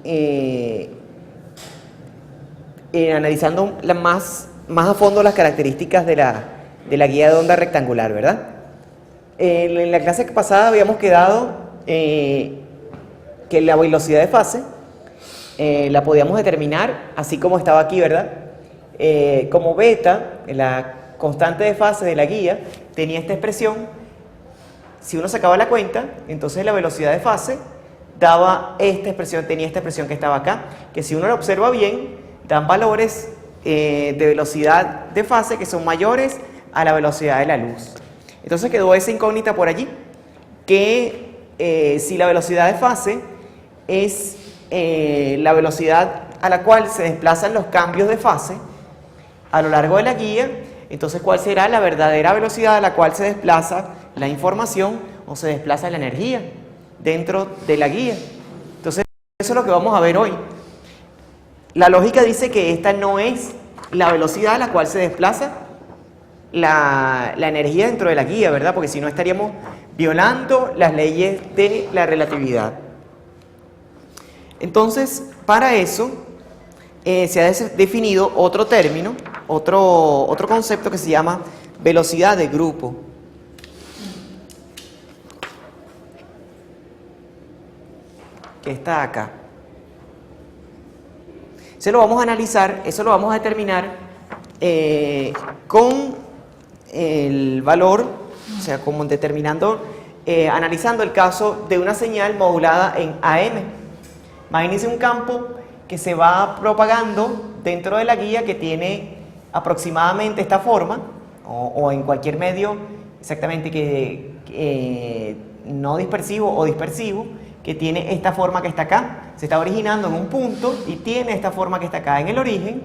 eh, analizando más a fondo las características de la guía de onda rectangular, ¿verdad? En la clase pasada habíamos quedado que la velocidad de fase la podíamos determinar así como estaba aquí, ¿verdad? Como beta, la constante de fase de la guía, tenía esta expresión. Si uno sacaba la cuenta, entonces la velocidad de fase daba esta expresión, tenía esta expresión que estaba acá, que si uno la observa bien, dan valores de velocidad de fase que son mayores a la velocidad de la luz. Entonces quedó esa incógnita por allí, que si la velocidad de fase es la velocidad a la cual se desplazan los cambios de fase a lo largo de la guía, entonces ¿cuál será la verdadera velocidad a la cual se desplaza la información o se desplaza la energía dentro de la guía? Entonces eso es lo que vamos a ver hoy. La lógica dice que esta no es la velocidad a la cual se desplaza la energía dentro de la guía, ¿verdad? Porque si no estaríamos violando las leyes de la relatividad. Entonces, para eso se ha definido otro término, otro concepto que se llama velocidad de grupo. Que está acá. Eso lo vamos a analizar, eso lo vamos a determinar con el valor, o sea, como determinando, analizando el caso de una señal modulada en AM. Imagínense un campo que se va propagando dentro de la guía que tiene aproximadamente esta forma, o en cualquier medio exactamente que no dispersivo o dispersivo, que tiene esta forma que está acá. Se está originando en un punto y tiene esta forma que está acá en el origen,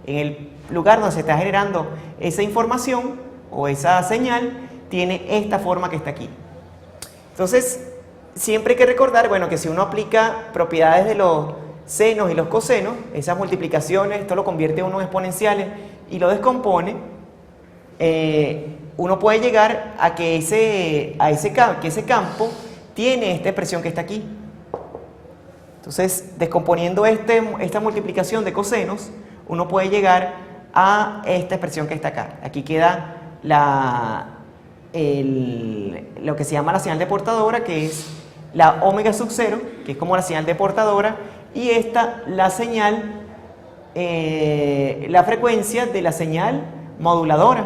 en el lugar donde se está generando esa información o esa señal, tiene esta forma que está aquí. Entonces, siempre hay que recordar, bueno, que si uno aplica propiedades de los senos y los cosenos, esas multiplicaciones, esto lo convierte uno en exponenciales y lo descompone, uno puede llegar a que ese campo tiene esta expresión que está aquí. Entonces, descomponiendo esta multiplicación de cosenos, uno puede llegar a esta expresión que está acá. Aquí queda lo que se llama la señal deportadora, que es la omega sub 0, que es como la señal deportadora, y esta la señal, la frecuencia de la señal moduladora.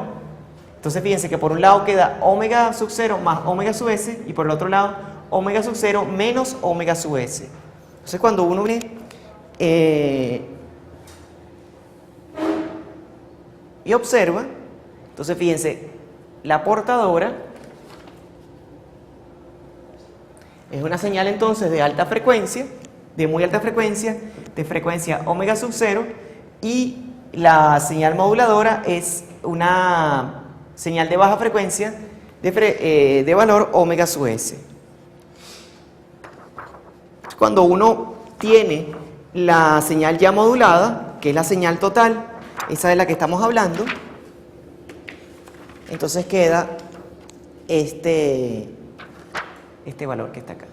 Entonces fíjense que por un lado queda omega sub 0 más omega sub s, y por el otro lado omega sub 0 menos omega sub s. Entonces cuando uno une y observa, entonces fíjense, la portadora es una señal entonces de alta frecuencia, de muy alta frecuencia, de frecuencia omega sub 0, y la señal moduladora es una señal de baja frecuencia de valor omega sub s. Cuando uno tiene la señal ya modulada, que es la señal total, esa de la que estamos hablando, entonces queda este valor que está acá.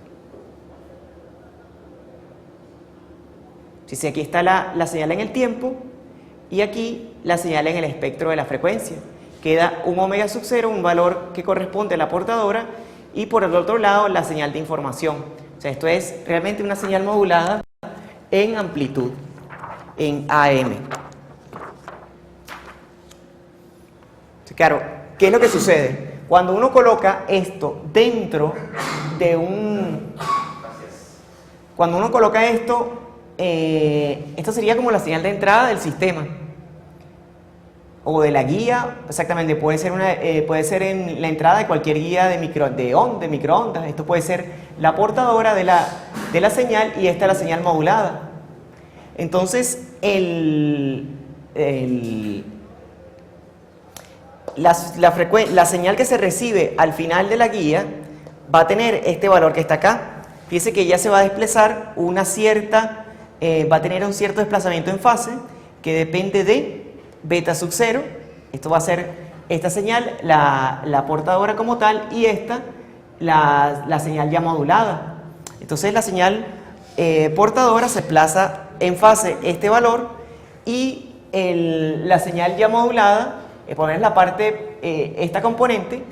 Si aquí está la señal en el tiempo y aquí la señal en el espectro de la frecuencia. Queda un omega sub 0, un valor que corresponde a la portadora, y por el otro lado la señal de información. O sea, esto es realmente una señal modulada en amplitud, en AM. Claro, ¿qué es lo que sucede? Cuando uno coloca esto dentro de cuando uno coloca esto, esto sería como la señal de entrada del sistema o de la guía, exactamente, puede ser en la entrada de cualquier guía de microondas. Esto puede ser la portadora de la señal, y esta es la señal modulada. Entonces, la señal que se recibe al final de la guía va a tener este valor que está acá. Fíjense que ya se va a desplazar va a tener un cierto desplazamiento en fase que depende de beta sub 0. Esto va a ser esta señal, la portadora como tal, y esta la señal ya modulada. Entonces la señal portadora se desplaza en fase este valor y la señal ya modulada, poner la parte, esta componente,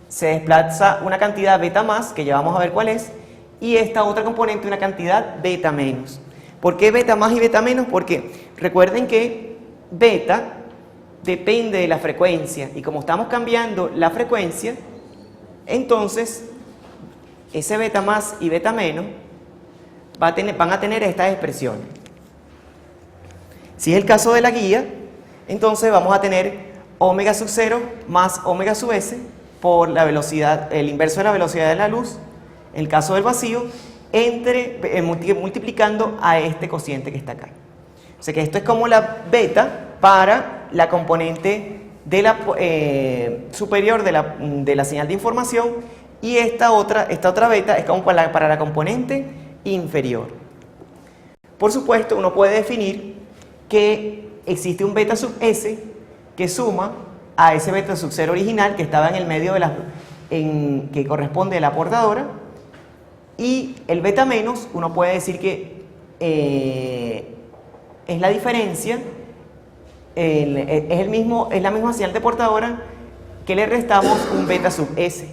se desplaza una cantidad beta más, que ya vamos a ver cuál es, y esta otra componente una cantidad beta menos. ¿Por qué beta más y beta menos? Porque recuerden que beta depende de la frecuencia, y como estamos cambiando la frecuencia, entonces ese beta más y beta menos van a tener estas expresiones. Si es el caso de la guía, entonces vamos a tener omega sub 0 más omega sub s por la velocidad, el inverso de la velocidad de la luz, en el caso del vacío, multiplicando a este cociente que está acá. O sea que esto es como la beta para la componente de la, superior de la señal de información, y esta otra beta es como para la componente inferior. Por supuesto, uno puede definir que existe un beta sub s que suma a ese beta sub 0 original que estaba en el medio de que corresponde a la portadora, y el beta menos uno puede decir que es la diferencia, es la misma señal de portadora que le restamos un beta sub s,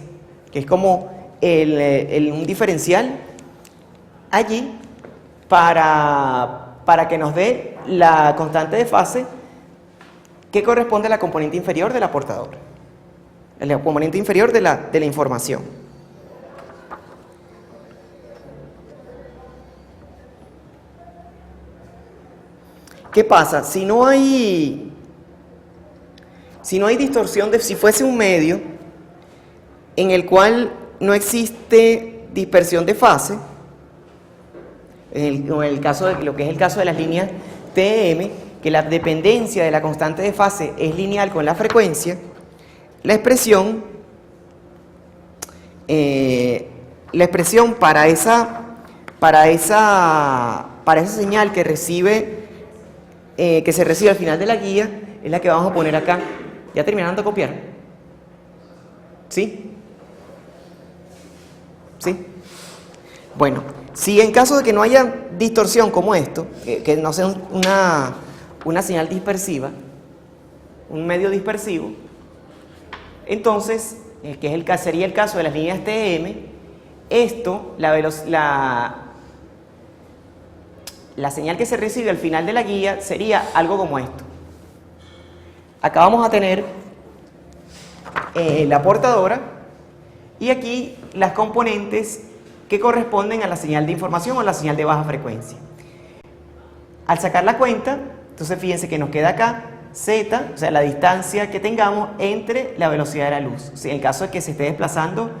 que es como un diferencial allí para que nos dé la constante de fase que corresponde a la componente inferior de la portadora, la componente inferior de la información. ¿Qué pasa? Si no hay distorsión, si fuese un medio en el cual no existe dispersión de fase, en el caso de lo que es el caso de las líneas TM, que la dependencia de la constante de fase es lineal con la frecuencia, la expresión para esa señal que se recibe al final de la guía es la que vamos a poner acá. ¿Ya terminando de copiar? ¿Sí? ¿Sí? Bueno, si en caso de que no haya distorsión como esto, que no sea una señal dispersiva, un medio dispersivo, entonces, sería el caso de las líneas TM, la señal que se recibe al final de la guía sería algo como esto. Acá vamos a tener la portadora y aquí las componentes que corresponden a la señal de información o la señal de baja frecuencia. Al sacar la cuenta, entonces fíjense que nos queda acá z, o sea, la distancia que tengamos entre la velocidad de la luz, o sea, en el caso de que se esté desplazando,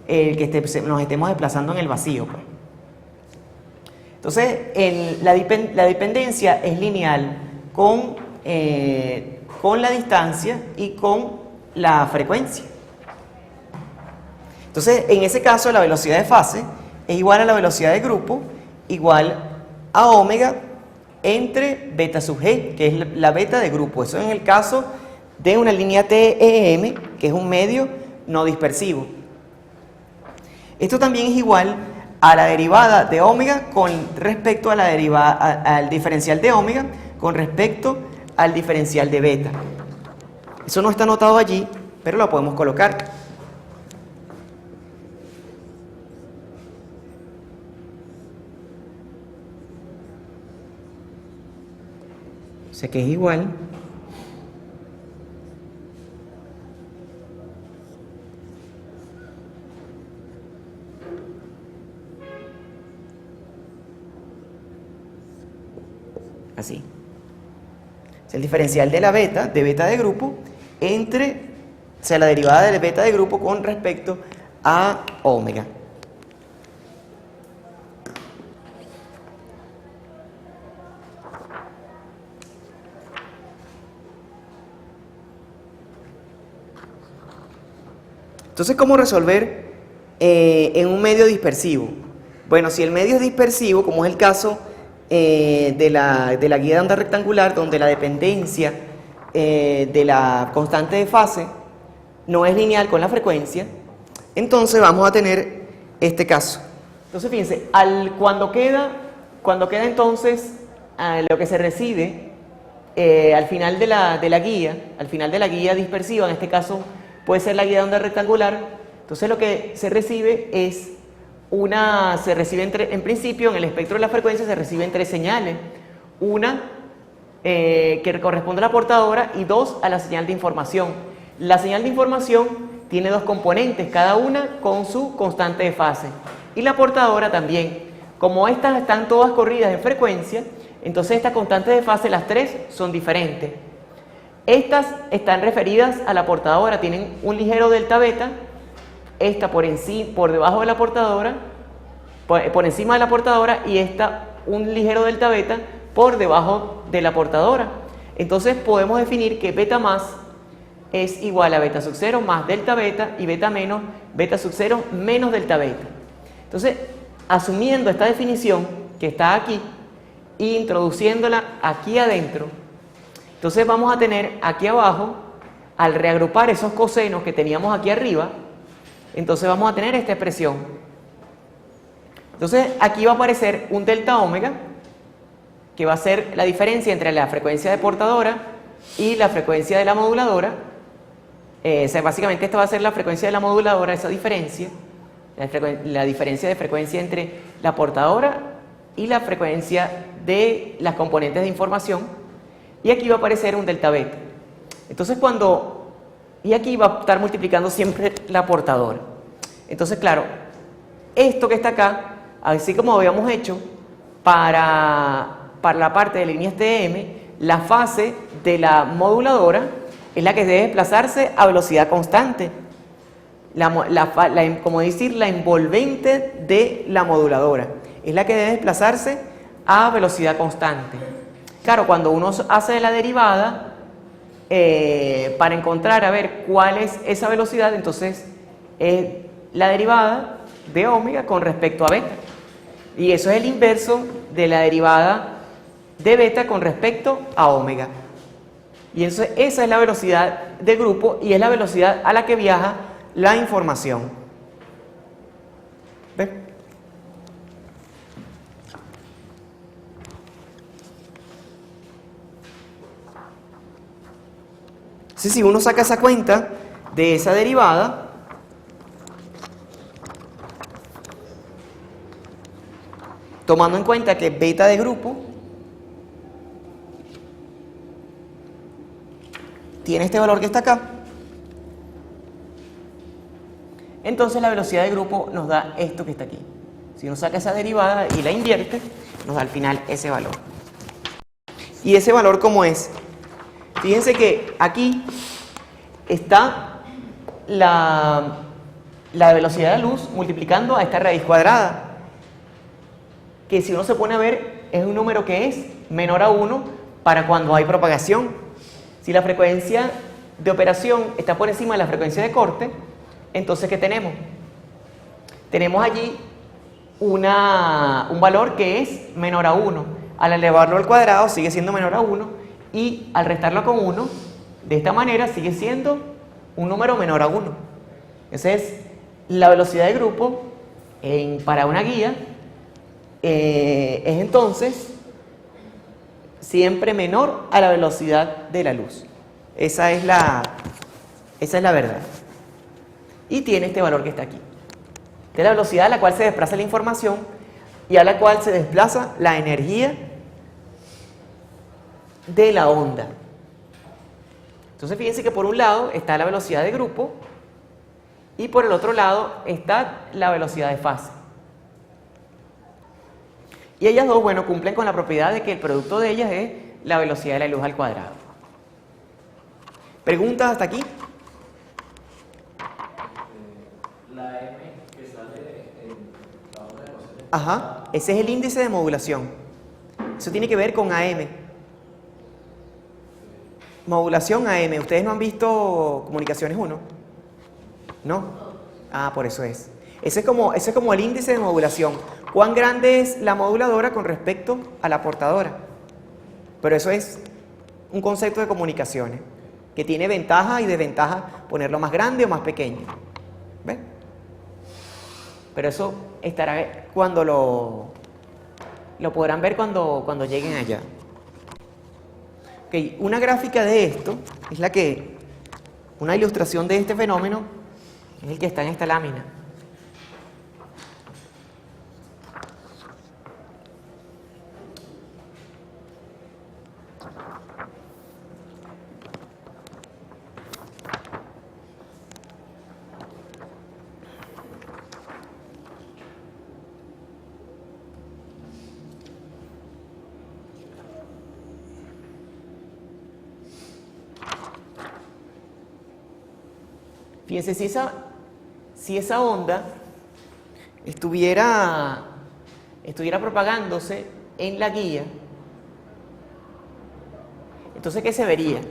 nos estemos desplazando en el vacío, pues. Entonces, la dependencia es lineal con la distancia y con la frecuencia. Entonces, en ese caso, la velocidad de fase es igual a la velocidad de grupo, igual a omega entre beta sub g, que es la beta de grupo. Eso en el caso de una línea TEM, que es un medio no dispersivo. Esto también es igual a la derivada de omega con respecto a al diferencial de omega con respecto al diferencial de beta. Eso no está anotado allí, pero lo podemos colocar. O sea que es igual así. Es el diferencial de la beta, de beta de grupo, o sea, la derivada de beta de grupo con respecto a omega. Entonces, ¿cómo resolver en un medio dispersivo? Bueno, si el medio es dispersivo, como es el caso de la guía de onda rectangular, donde la dependencia de la constante de fase no es lineal con la frecuencia, entonces vamos a tener este caso. Entonces, fíjense, cuando queda cuando queda entonces lo que se recibe al final de la guía, al final de la guía dispersiva, en este caso puede ser la guía de onda rectangular, entonces lo que se recibe es en principio en el espectro de la frecuencia se reciben 3 señales, una que corresponde a la portadora y 2 a la señal de información. La señal de información tiene 2 componentes, cada una con su constante de fase, y la portadora también. Como estas están todas corridas en frecuencia, entonces estas constantes de fase, las 3, son diferentes. Estas están referidas a la portadora, tienen un ligero delta beta, esta por debajo de la portadora, por encima de la portadora, y esta un ligero delta beta por debajo de la portadora. Entonces podemos definir que beta más es igual a beta sub 0 más delta beta y beta menos beta sub 0 menos delta beta. Entonces, asumiendo esta definición que está aquí e introduciéndola aquí adentro, entonces vamos a tener aquí abajo, al reagrupar esos cosenos que teníamos aquí arriba, entonces vamos a tener esta expresión. Entonces aquí va a aparecer un delta omega, que va a ser la diferencia entre la frecuencia de portadora y la frecuencia de la moduladora. Básicamente esta va a ser la frecuencia de la moduladora, esa diferencia, la diferencia de frecuencia entre la portadora y la frecuencia de las componentes de información, y aquí va a aparecer un delta beta. Entonces y aquí va a estar multiplicando siempre la portadora. Entonces, claro, esto que está acá, así como habíamos hecho para la parte de líneas TM, la fase de la moduladora es la que debe desplazarse a velocidad constante. Como decir, la envolvente de la moduladora es la que debe desplazarse a velocidad constante. Claro, cuando uno hace la derivada, para encontrar a ver cuál es esa velocidad, entonces es la derivada de omega con respecto a beta, y eso es el inverso de la derivada de beta con respecto a omega, y esa es la velocidad de grupo y es la velocidad a la que viaja la información. ¿Ves? Si uno saca esa cuenta de esa derivada, tomando en cuenta que beta de grupo tiene este valor que está acá, entonces la velocidad de grupo nos da esto que está aquí. Si uno saca esa derivada y la invierte, nos da al final ese valor. ¿Y ese valor cómo es? Fíjense que aquí está la velocidad de la luz multiplicando a esta raíz cuadrada, que si uno se pone a ver es un número que es menor a 1 para cuando hay propagación. Si la frecuencia de operación está por encima de la frecuencia de corte, entonces ¿qué tenemos? Tenemos allí un valor que es menor a 1. Al elevarlo al cuadrado sigue siendo menor a 1, y al restarlo con 1, de esta manera sigue siendo un número menor a 1. Esa es la velocidad de grupo para una guía, es entonces siempre menor a la velocidad de la luz. Esa es la verdad. Y tiene este valor que está aquí. Esta es la velocidad a la cual se desplaza la información y a la cual se desplaza la energía de la onda. Entonces fíjense que por un lado está la velocidad de grupo y por el otro lado está la velocidad de fase. Y ellas dos, bueno, cumplen con la propiedad de que el producto de ellas es la velocidad de la luz al cuadrado. ¿Preguntas hasta aquí? La M que sale en la onda de coseno. Ajá, ese es el índice de modulación. Eso tiene que ver con AM. Modulación AM. ¿Ustedes no han visto Comunicaciones 1? ¿No? Ah, por eso es. Ese es como el índice de modulación. ¿Cuán grande es la moduladora con respecto a la portadora? Pero eso es un concepto de comunicaciones que tiene ventaja y desventaja ponerlo más grande o más pequeño. ¿Ves? Pero eso estará cuando Lo podrán ver cuando lleguen allá. Ok, una gráfica de esto es una ilustración de este fenómeno es el que está en esta lámina. Fíjense, si esa onda estuviera propagándose en la guía, entonces ¿qué se vería?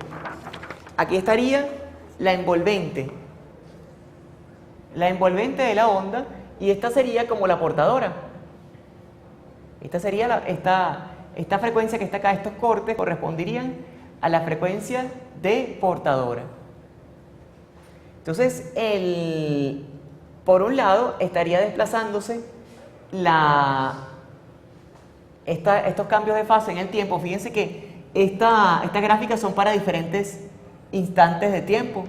Aquí estaría la envolvente de la onda, y esta sería como la portadora. Esta sería esta frecuencia que está acá, estos cortes corresponderían a la frecuencia de portadora. Entonces, por un lado estaría desplazándose estos cambios de fase en el tiempo. Fíjense que estas gráficas son para diferentes instantes de tiempo,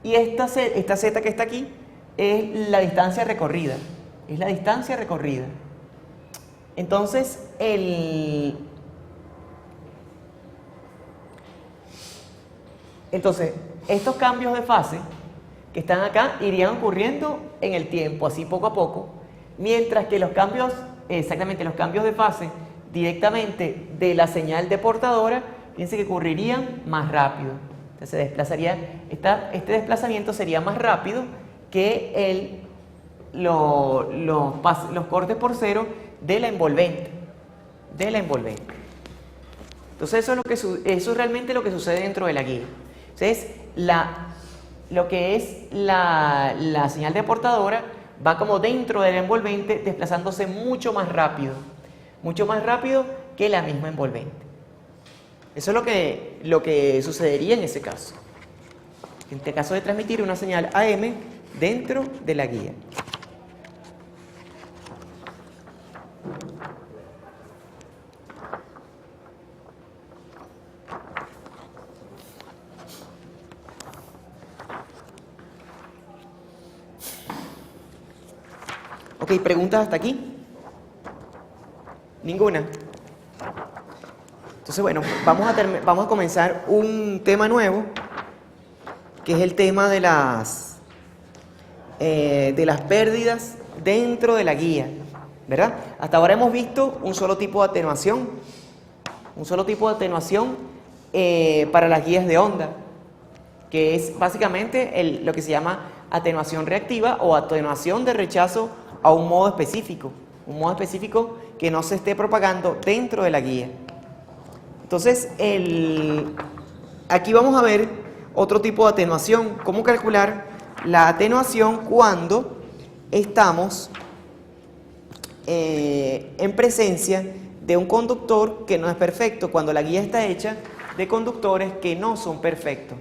y esta z que está aquí es la distancia recorrida. Es la distancia recorrida. Entonces, estos cambios de fase que están acá irían ocurriendo en el tiempo, así poco a poco, mientras que los cambios de fase directamente de la señal de portadora, fíjense que ocurrirían más rápido. Entonces se desplazaría, este desplazamiento sería más rápido que los cortes por cero de la envolvente. Entonces eso es realmente lo que sucede dentro de la guía. Entonces lo que es la señal de portadora va como dentro de la envolvente, desplazándose mucho más rápido que la misma envolvente. Eso es lo que sucedería en ese caso. En este caso de transmitir una señal AM dentro de la guía. Ok, ¿preguntas hasta aquí? ¿Ninguna? Entonces, bueno, vamos a comenzar un tema nuevo, que es el tema de las pérdidas dentro de la guía, ¿verdad? Hasta ahora hemos visto un solo tipo de atenuación, para las guías de onda, que es básicamente lo que se llama atenuación reactiva o atenuación de rechazo a un modo específico que no se esté propagando dentro de la guía. Entonces, aquí vamos a ver otro tipo de atenuación, cómo calcular la atenuación cuando estamos en presencia de un conductor que no es perfecto, cuando la guía está hecha de conductores que no son perfectos.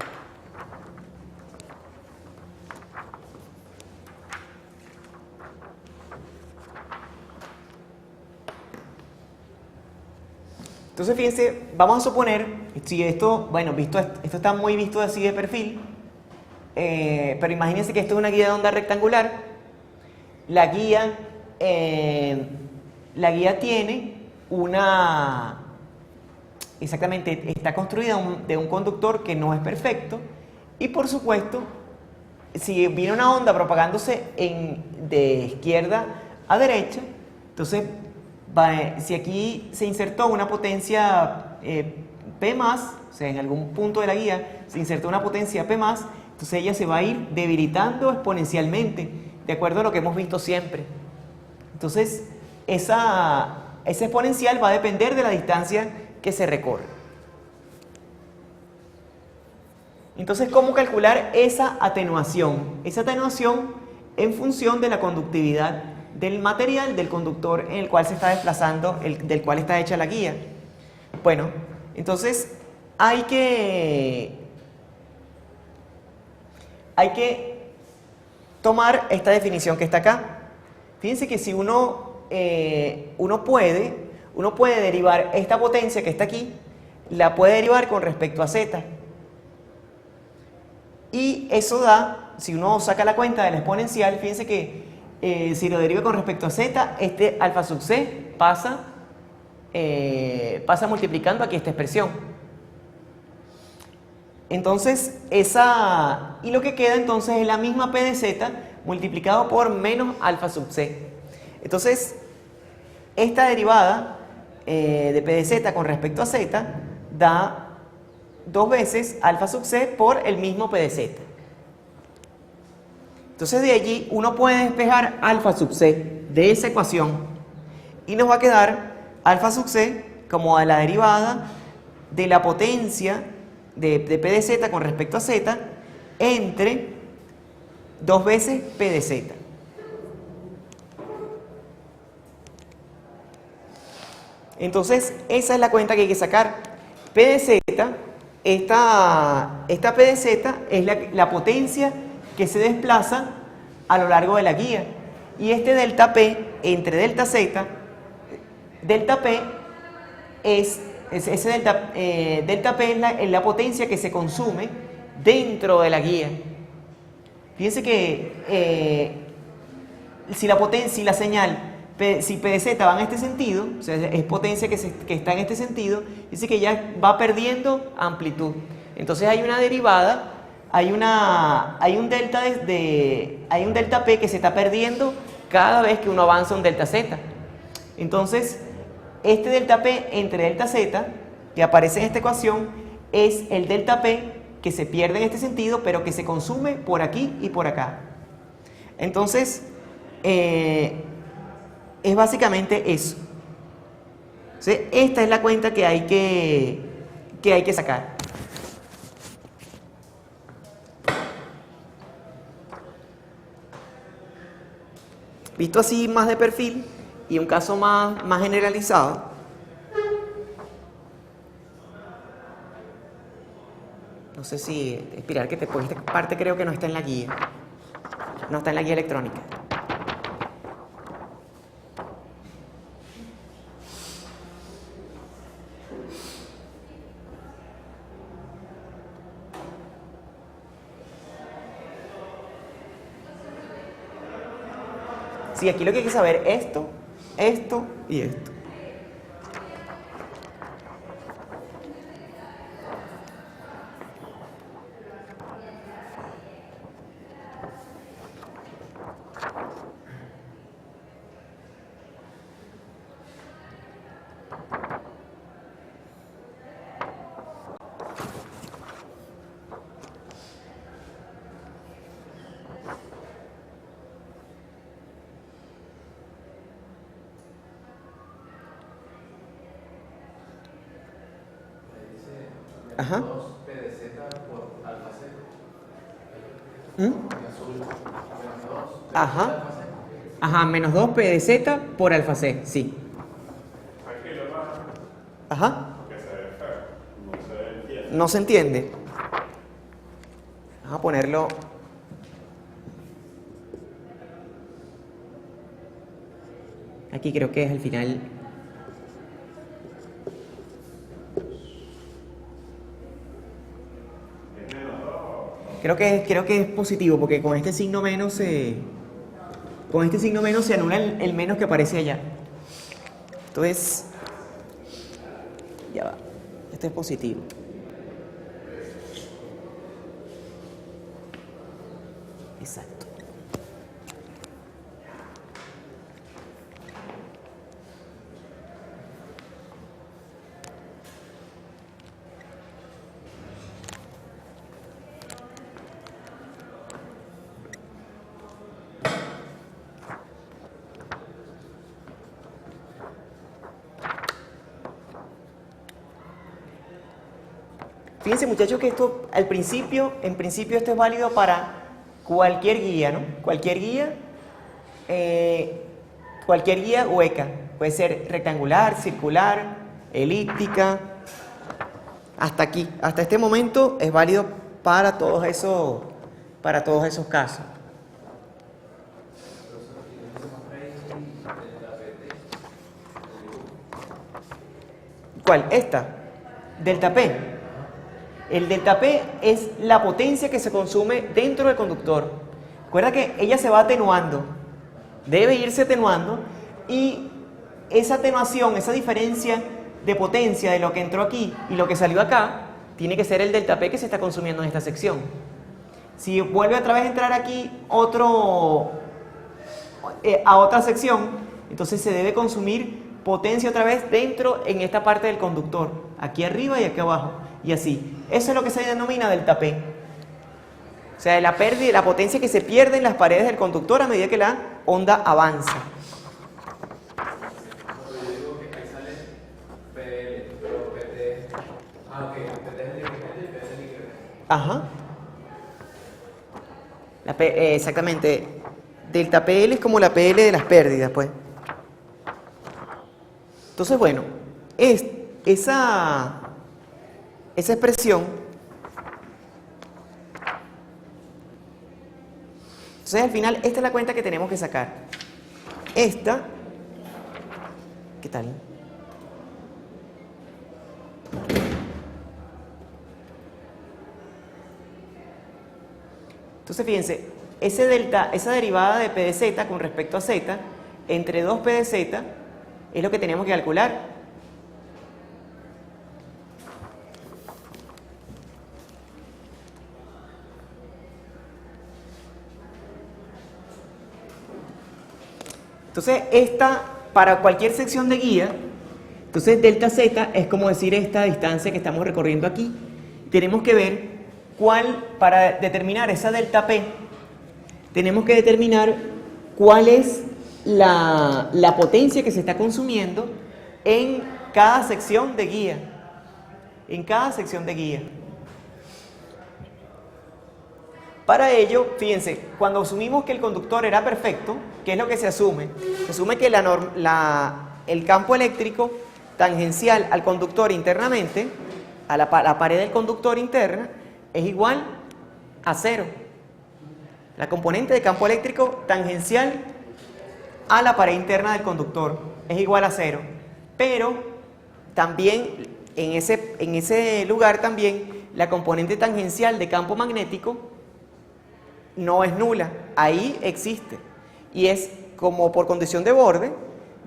Entonces, fíjense, vamos a suponer, si esto, bueno, esto está muy visto así de perfil, pero imagínense que esto es una guía de onda rectangular. La guía tiene está construida de un conductor que no es perfecto, y por supuesto, si viene una onda propagándose de izquierda a derecha, entonces, si aquí se insertó una potencia P+, o sea, en algún punto de la guía se insertó una potencia P+, entonces ella se va a ir debilitando exponencialmente, de acuerdo a lo que hemos visto siempre. Entonces, esa exponencial va a depender de la distancia que se recorre. Entonces, ¿cómo calcular esa atenuación? Esa atenuación en función de la conductividad del material, del conductor en el cual se está desplazando, del cual está hecha la guía. Bueno, entonces hay que tomar esta definición que está acá. Fíjense que si uno uno puede derivar esta potencia que está aquí, la puede derivar con respecto a z. Y eso da, si uno saca la cuenta de la exponencial, fíjense que si lo deriva con respecto a z, este alfa sub c pasa multiplicando aquí esta expresión. Entonces, y lo que queda entonces es la misma p de z multiplicado por menos alfa sub c. Entonces, esta derivada de p de z con respecto a z da 2 veces alfa sub c por el mismo p de z. Entonces de allí uno puede despejar alfa sub c de esa ecuación y nos va a quedar alfa sub c como la derivada de la potencia de p de z con respecto a z entre 2 veces p de z. Entonces esa es la cuenta que hay que sacar. P de z, esta p de z es la potencia que se desplaza a lo largo de la guía. Y este delta P entre delta Z, delta P delta P es la potencia que se consume dentro de la guía. Fíjense que si la señal, si P de Z va en este sentido, o sea, es potencia que está en este sentido, dice que ya va perdiendo amplitud. Entonces hay una derivada, hay un delta P que se está perdiendo cada vez que uno avanza un delta Z. Entonces, este delta P entre delta Z, que aparece en esta ecuación, es el delta P que se pierde en este sentido, pero que se consume por aquí y por acá. Entonces, es básicamente eso. ¿Sí? Esta es la cuenta que hay que sacar. Visto así más de perfil y un caso más generalizado, no sé si esperar que pues esta parte creo que no está en la guía, no está en la guía electrónica. Sí, aquí lo que hay que saber es esto y esto. Ajá. 2 P de Z por alfa Z. Ajá. Ajá, menos 2 P de Z por alfa C, sí. Ajá. No se entiende. Vamos a ponerlo. Aquí creo que es al final. Creo que es positivo porque con este signo menos se anula el menos que aparece allá. Entonces, ya va. Este es positivo. Exacto. Fíjense, muchachos, que esto en principio esto es válido para cualquier guía, ¿no? Cualquier guía hueca. Puede ser rectangular, circular, elíptica. Hasta aquí, hasta este momento es válido para todos esos casos. ¿Cuál? Esta. Delta P. El delta P es la potencia que se consume dentro del conductor. Recuerda que ella se va atenuando. Debe irse atenuando. Y esa atenuación, esa diferencia de potencia de lo que entró aquí y lo que salió acá, tiene que ser el delta P que se está consumiendo en esta sección. Si vuelve otra vez a entrar aquí a otra sección, entonces se debe consumir potencia otra vez dentro en esta parte del conductor, aquí arriba y aquí abajo, y así. Eso es lo que se denomina delta P. O sea, la pérdida, la potencia que se pierde en las paredes del conductor a medida que la onda avanza. Yo digo que ahí sale PL, pero PT. Ah, ok, PT es el incremento y PT es el incremento. Ajá. Exactamente. Delta PL es como la PL de las pérdidas, pues. Entonces, bueno, esa expresión, entonces al final esta es la cuenta que tenemos que sacar. Esta, ¿qué tal? Entonces fíjense, esa derivada de P de Z con respecto a Z, entre 2 P de Z, es lo que tenemos que calcular. Entonces, esta, para cualquier sección de guía, entonces delta Z es como decir esta distancia que estamos recorriendo aquí. Tenemos que ver para determinar esa delta P, tenemos que determinar cuál es la potencia que se está consumiendo en cada sección de guía. En cada sección de guía. Para ello, fíjense, cuando asumimos que el conductor era perfecto, ¿qué es lo que se asume? Se asume que el campo eléctrico tangencial al conductor internamente, a la pared del conductor interna, es igual a 0. La componente de campo eléctrico tangencial a la pared interna del conductor es igual a 0. Pero también en ese lugar también la componente tangencial de campo magnético no es nula, ahí existe. Y es como por condición de borde,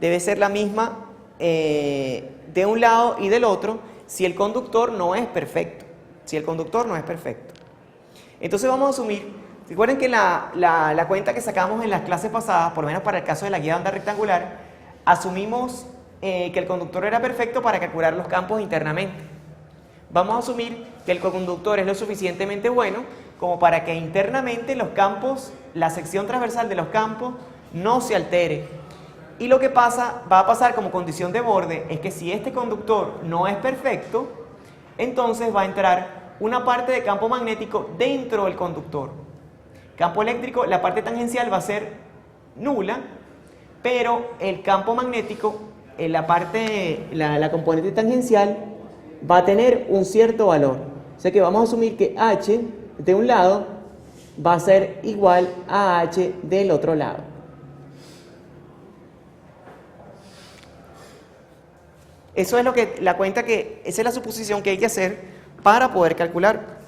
debe ser la misma de un lado y del otro si el conductor no es perfecto. Si el conductor no es perfecto. Entonces vamos a asumir, recuerden que la cuenta que sacamos en las clases pasadas, por lo menos para el caso de la guía de onda rectangular, asumimos que el conductor era perfecto para calcular los campos internamente. Vamos a asumir que el conductor es lo suficientemente bueno como para que internamente los campos, la sección transversal de los campos, no se altere. Y lo que va a pasar como condición de borde es que si este conductor no es perfecto, entonces va a entrar una parte de campo magnético dentro del conductor. Campo eléctrico, la parte tangencial va a ser nula, pero el campo magnético, la componente tangencial, va a tener un cierto valor. O sea que vamos a asumir que H de un lado va a ser igual a H del otro lado. Eso es esa es la suposición que hay que hacer para poder calcular.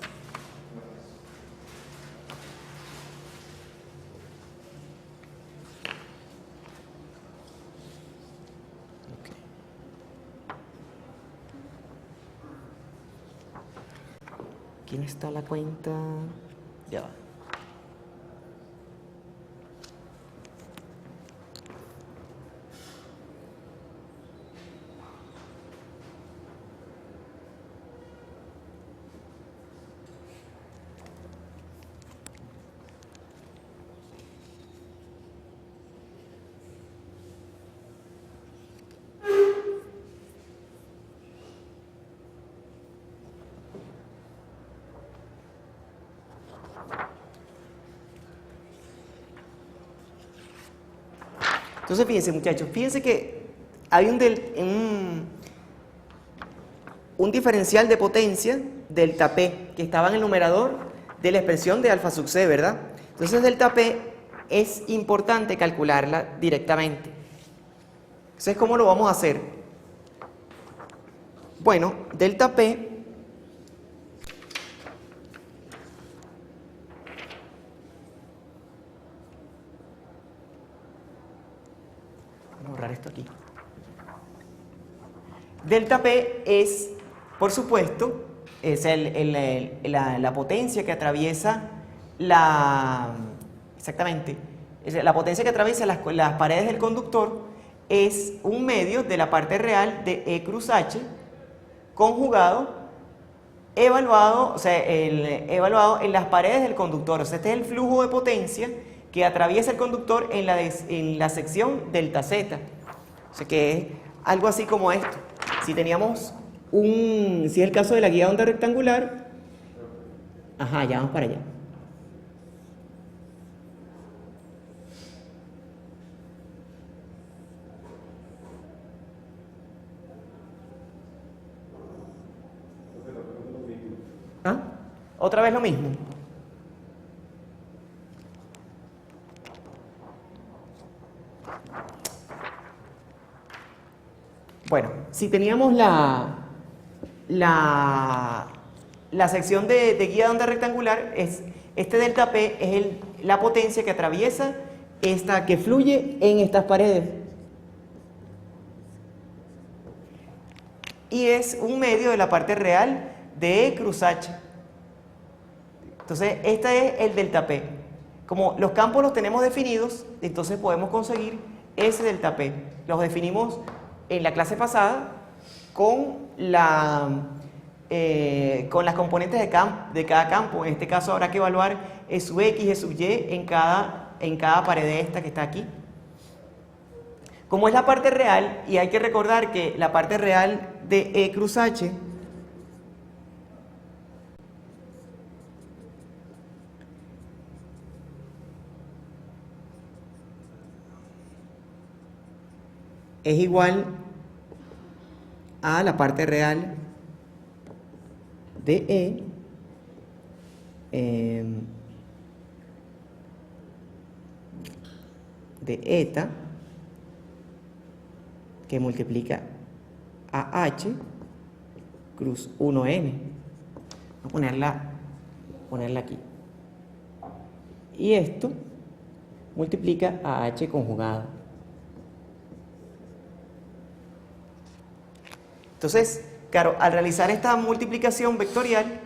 ¿Quién está la cuenta? Ya va. Entonces fíjense muchachos, fíjense que hay un diferencial de potencia delta P que estaba en el numerador de la expresión de alfa sub c, ¿verdad? Entonces delta P es importante calcularla directamente. Entonces, ¿cómo lo vamos a hacer? Bueno, delta P vamos a borrar esto aquí. Delta P es, por supuesto, es la potencia que atraviesa exactamente, la potencia que atraviesa las paredes del conductor es un medio de la parte real de E cruz H conjugado, evaluado, o sea, evaluado en las paredes del conductor. O sea, este es el flujo de potencia que atraviesa el conductor en la sección delta Z. O sea, que es algo así como esto. Si teníamos si es el caso de la guía de onda rectangular, ajá, ya vamos para allá. ¿Ah? ¿Otra vez lo mismo? Bueno, si teníamos la sección de guía de onda rectangular, este delta P es la potencia que atraviesa que fluye en estas paredes. Y es un medio de la parte real de E cruz H. Entonces, este es el delta P. Como los campos los tenemos definidos, entonces podemos conseguir ese delta P. Los definimos en la clase pasada con las componentes de cada campo. En este caso habrá que evaluar E sub X, E sub Y en cada pared de esta que está aquí. Como es la parte real, y hay que recordar que la parte real de E cruz H es igual a la parte real de de eta, que multiplica a H cruz 1N. Voy a ponerla aquí. Y esto multiplica a H conjugado. Entonces, claro, al realizar esta multiplicación vectorial,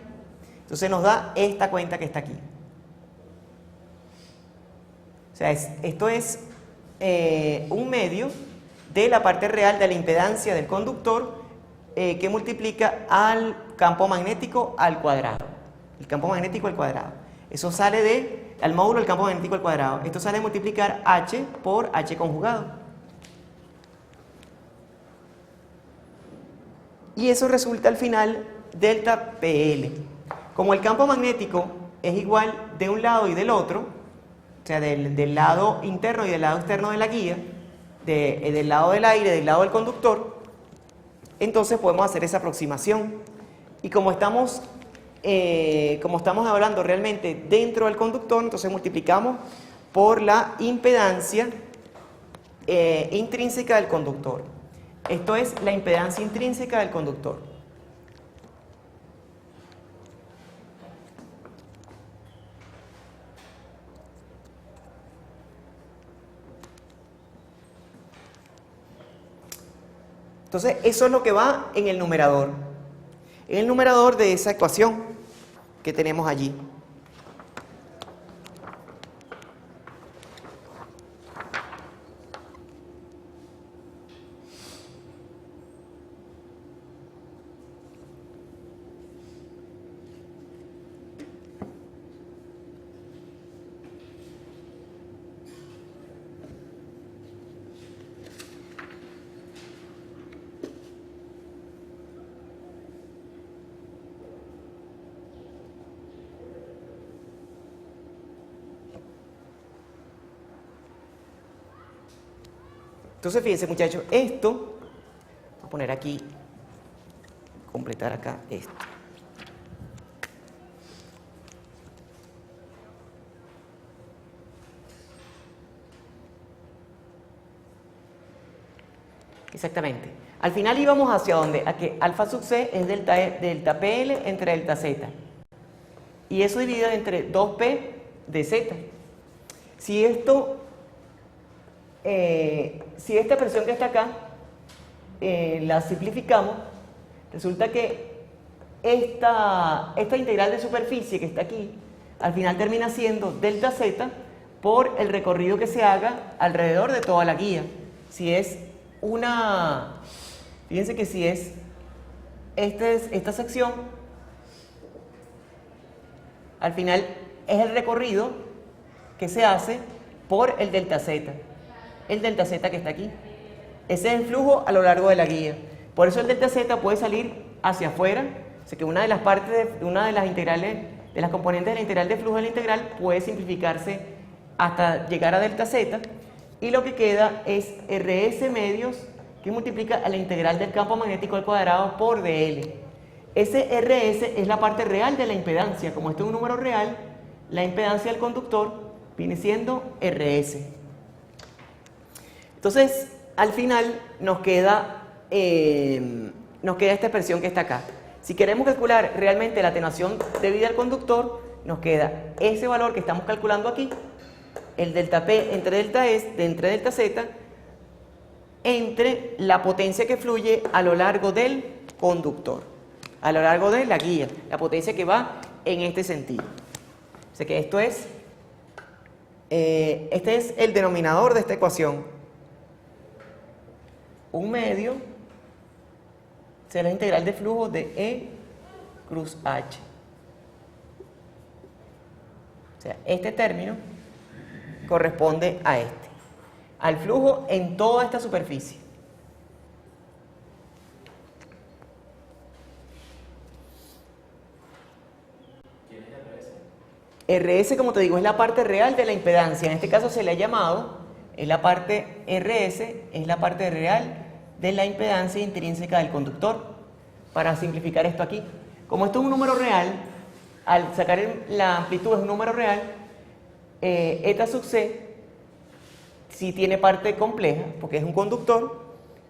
entonces nos da esta cuenta que está aquí. O sea, esto es un medio de la parte real de la impedancia del conductor que multiplica al campo magnético al cuadrado. El campo magnético al cuadrado. Eso sale al módulo del campo magnético al cuadrado. Esto sale de multiplicar H por H conjugado. Y eso resulta al final delta PL. Como el campo magnético es igual de un lado y del otro, o sea, del lado interno y del lado externo de la guía, del lado del aire, del lado del conductor, entonces podemos hacer esa aproximación. Y como estamos hablando realmente dentro del conductor, entonces multiplicamos por la impedancia intrínseca del conductor. Esto es la impedancia intrínseca del conductor. Entonces, eso es lo que va en el numerador. En el numerador de esa ecuación que tenemos allí. Entonces, fíjense, muchachos, esto, voy a poner aquí, completar acá esto. Exactamente. Al final íbamos hacia dónde, a que alfa sub c es delta PL entre delta Z. Y eso dividido entre 2P de Z. Si esta expresión que está acá la simplificamos, resulta que esta integral de superficie que está aquí, al final termina siendo delta Z por el recorrido que se haga alrededor de toda la guía. Si es fíjense que si es esta sección, al final es el recorrido que se hace por el delta Z que está aquí. Ese es el flujo a lo largo de la guía. Por eso el delta Z puede salir hacia afuera, o sea que una de las partes de una de las integrales, de las componentes de la integral de flujo de la integral puede simplificarse hasta llegar a delta Z, y lo que queda es RS medios que multiplica a la integral del campo magnético al cuadrado por dl. Ese RS es la parte real de la impedancia. Como esto es un número real, la impedancia del conductor viene siendo RS. Entonces, al final nos queda esta expresión que está acá. Si queremos calcular realmente la atenuación debida al conductor, nos queda ese valor que estamos calculando aquí, el delta P entre delta Z, entre la potencia que fluye a lo largo del conductor, a lo largo de la guía, la potencia que va en este sentido. O sea que este es el denominador de esta ecuación. Un medio será la integral de flujo de E cruz H. O sea, este término corresponde a al flujo en toda esta superficie. ¿Quién es RS? RS, como te digo, es la parte real de la impedancia. En este caso se le ha llamado, es la parte RS, es la parte real de la impedancia intrínseca del conductor. Para simplificar esto aquí, como esto es un número real, al sacar la amplitud es un número real, eta sub c si tiene parte compleja, porque es un conductor,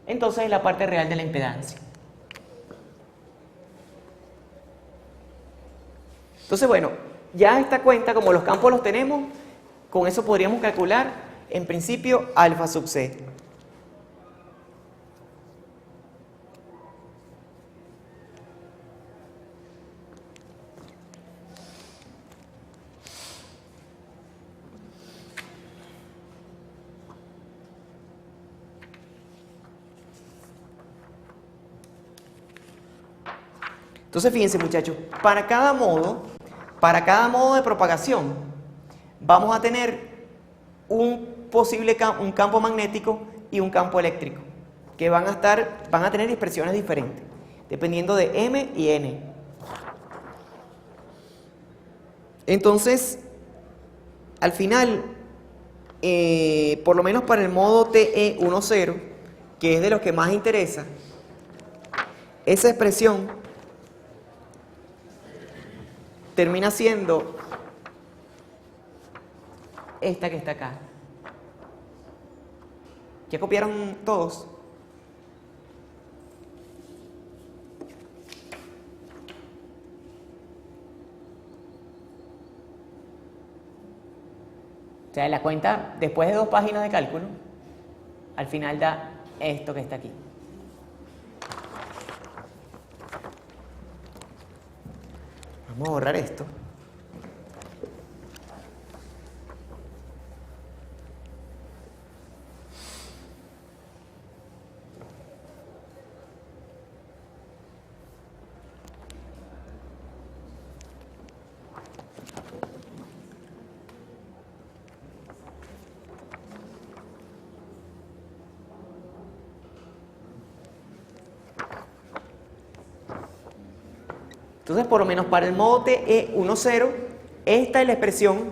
entonces es la parte real de la impedancia. Entonces, bueno, ya esta cuenta, como los campos los tenemos, con eso podríamos calcular, en principio, alfa sub c. Entonces, fíjense, muchachos, para cada modo de propagación, vamos a tener un campo magnético y un campo eléctrico, que van a tener expresiones diferentes, dependiendo de M y N. Entonces, al final, por lo menos para el modo TE10, que es de los que más interesa, esa expresión termina siendo esta que está acá. ¿Ya copiaron todos? O sea, la cuenta, después de 2 páginas de cálculo, al final da esto que está aquí. Vamos a borrar esto. Entonces, por lo menos para el modo TE10, esta es la expresión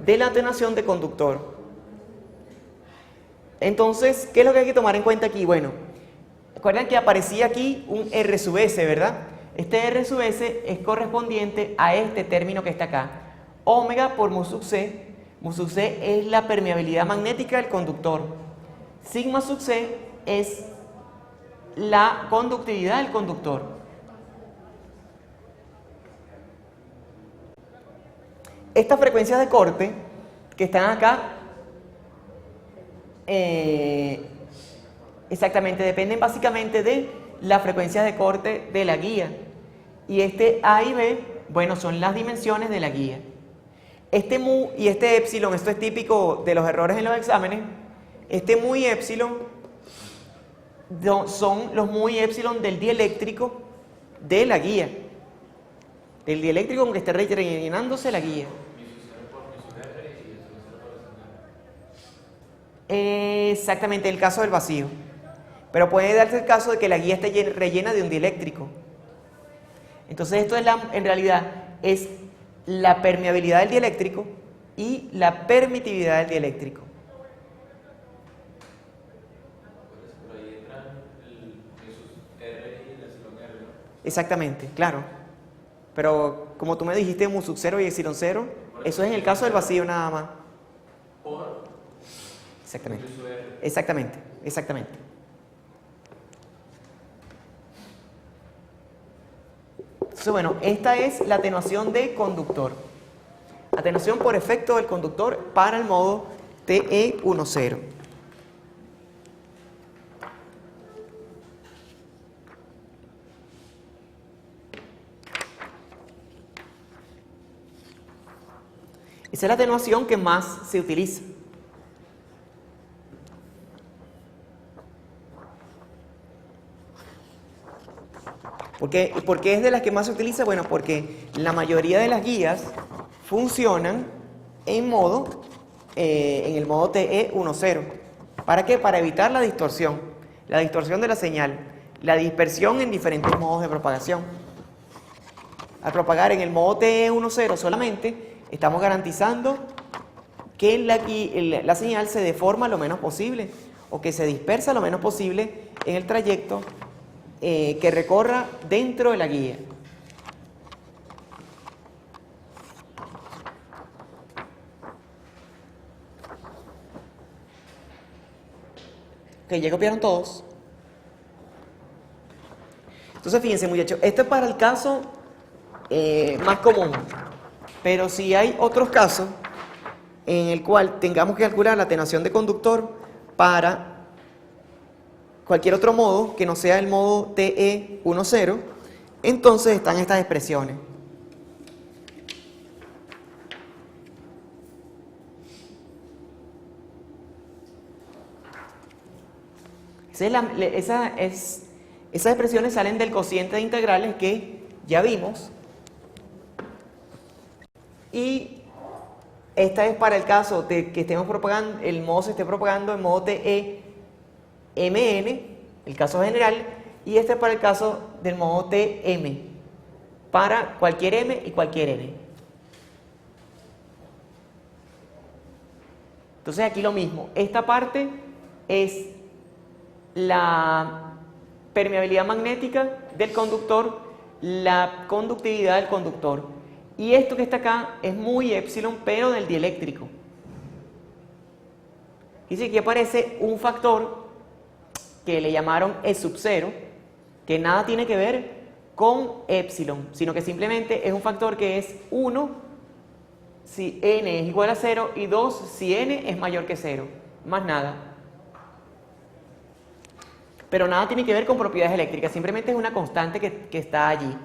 de la atenuación de conductor. Entonces, ¿qué es lo que hay que tomar en cuenta aquí? Bueno, recuerden que aparecía aquí un R sub S, ¿verdad? Este R sub S es correspondiente a este término que está acá. Omega por mu sub C. Mu sub C es la permeabilidad magnética del conductor. Sigma sub C es la conductividad del conductor. Estas frecuencias de corte que están acá, exactamente, dependen básicamente de las frecuencias de corte de la guía. Y este A y B, bueno, son las dimensiones de la guía. Este mu y este épsilon, esto es típico de los errores en los exámenes, este mu y épsilon son los mu y épsilon del dieléctrico de la guía. Del dieléctrico con que esté rellenándose la guía. Exactamente, el caso del vacío. Pero puede darse el caso de que la guía esté rellena de un dieléctrico. Entonces esto es en realidad es la permeabilidad del dieléctrico y la permitividad del dieléctrico. Por ahí entran esos R y el epsilon R, ¿no? Exactamente, claro. Pero como tú me dijiste mu sub 0 y epsilon 0, eso es en el caso del vacío nada más. Por Exactamente. incluso R. Exactamente, exactamente. Entonces, bueno, esta es la atenuación de conductor. Atenuación por efecto del conductor para el modo TE10. Esa es la atenuación que más se utiliza. ¿Por qué es de las que más se utiliza? Bueno, porque la mayoría de las guías funcionan en el modo TE10. ¿Para qué? Para evitar la distorsión de la señal, la dispersión en diferentes modos de propagación. Al propagar en el modo TE10 solamente, estamos garantizando que la señal se deforma lo menos posible o que se dispersa lo menos posible en el trayecto que recorra dentro de la guía. Ok, ¿ya copiaron todos? Entonces fíjense muchachos, esto es para el caso más común, pero si hay otros casos en el cual tengamos que calcular la atenuación de conductor para cualquier otro modo que no sea el modo TE10, entonces están estas expresiones. Esas expresiones salen del cociente de integrales que ya vimos. Y esta es para el caso de que estemos propagando, el modo se esté propagando en modo TEMN, el caso general, y este es para el caso del modo TM, para cualquier M y cualquier N. Entonces aquí lo mismo, esta parte es la permeabilidad magnética del conductor, la conductividad del conductor. Y esto que está acá es muy épsilon, pero del dieléctrico. Dice que aparece un factor que le llamaron E sub 0, que nada tiene que ver con épsilon, sino que simplemente es un factor que es 1 si n es igual a 0 y 2 si n es mayor que 0, más nada. Pero nada tiene que ver con propiedades eléctricas, simplemente es una constante que está allí.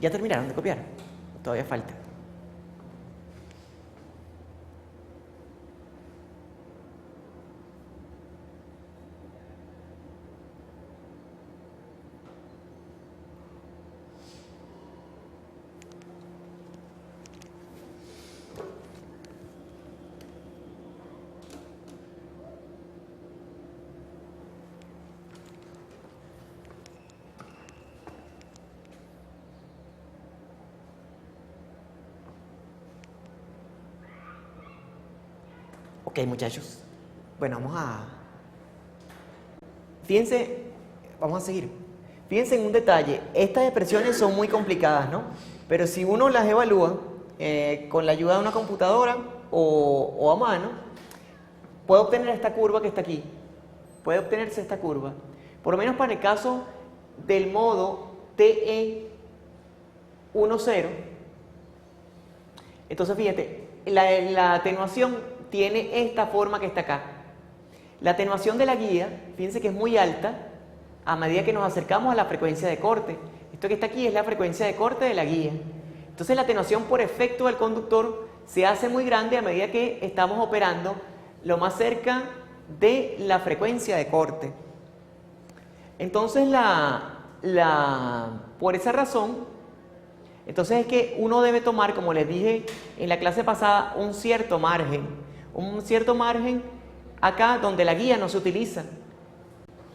¿Ya terminaron de copiar? Todavía falta. Ok, muchachos. Bueno, fíjense, vamos a seguir. Fíjense en un detalle. Estas expresiones son muy complicadas, ¿no? Pero si uno las evalúa con la ayuda de una computadora o a mano, puede obtener esta curva que está aquí. Puede obtenerse esta curva. Por lo menos para el caso del modo TE10. Entonces, fíjate, la atenuación tiene esta forma que está acá. La atenuación de la guía, fíjense que es muy alta a medida que nos acercamos a la frecuencia de corte. Esto que está aquí es la frecuencia de corte de la guía. Entonces la atenuación por efecto del conductor se hace muy grande a medida que estamos operando lo más cerca de la frecuencia de corte. Entonces por esa razón, entonces es que uno debe tomar, como les dije en la clase pasada, un cierto margen acá donde la guía no se utiliza.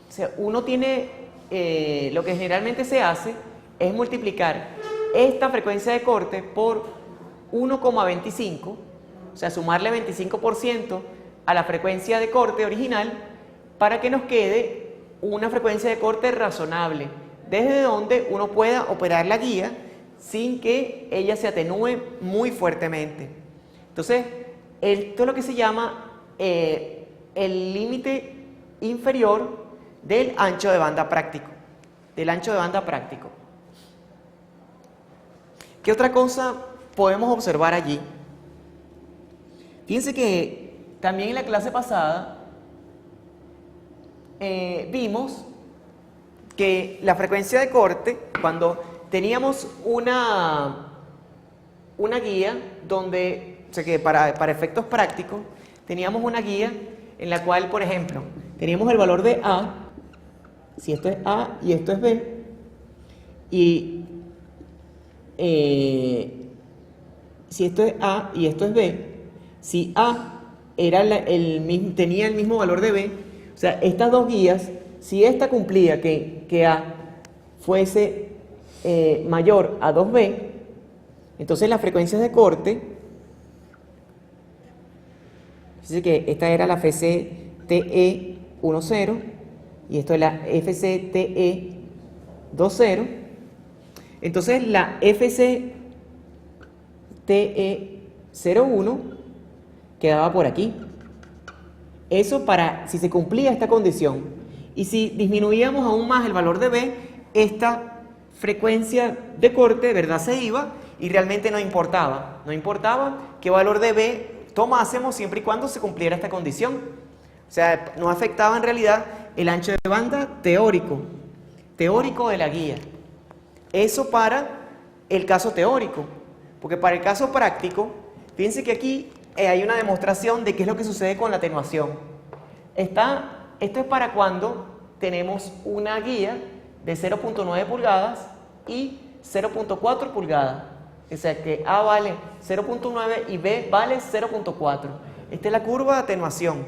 O sea, uno tiene, lo que generalmente se hace es multiplicar esta frecuencia de corte por 1,25, o sea, sumarle 25% a la frecuencia de corte original para que nos quede una frecuencia de corte razonable, desde donde uno pueda operar la guía sin que ella se atenúe muy fuertemente. Entonces, esto es lo que se llama el límite inferior del ancho de banda práctico. ¿Qué otra cosa podemos observar allí? Fíjense que también en la clase pasada vimos que la frecuencia de corte, cuando teníamos una guía donde, o sea que para efectos prácticos, teníamos una guía en la cual, por ejemplo, teníamos el valor de A, si esto es A y esto es B, y si esto es A y esto es B, si A era tenía el mismo valor de B, o sea, estas dos guías, si esta cumplía que A fuese mayor a 2B, entonces las frecuencias de corte, dice que esta era la FCTE10 y esto es la FCTE20, entonces la FCTE01 quedaba por aquí. Eso para si se cumplía esta condición. Y si disminuíamos aún más el valor de B, esta frecuencia de corte, ¿verdad?, se iba y realmente no importaba qué valor de B tomásemos siempre y cuando se cumpliera esta condición. O sea, no afectaba en realidad el ancho de banda teórico de la guía. Eso para el caso teórico, porque para el caso práctico, fíjense que aquí hay una demostración de qué es lo que sucede con la atenuación. Esto es para cuando tenemos una guía de 0.9 pulgadas y 0.4 pulgadas. O sea que A vale 0.9 y B vale 0.4. Esta es la curva de atenuación.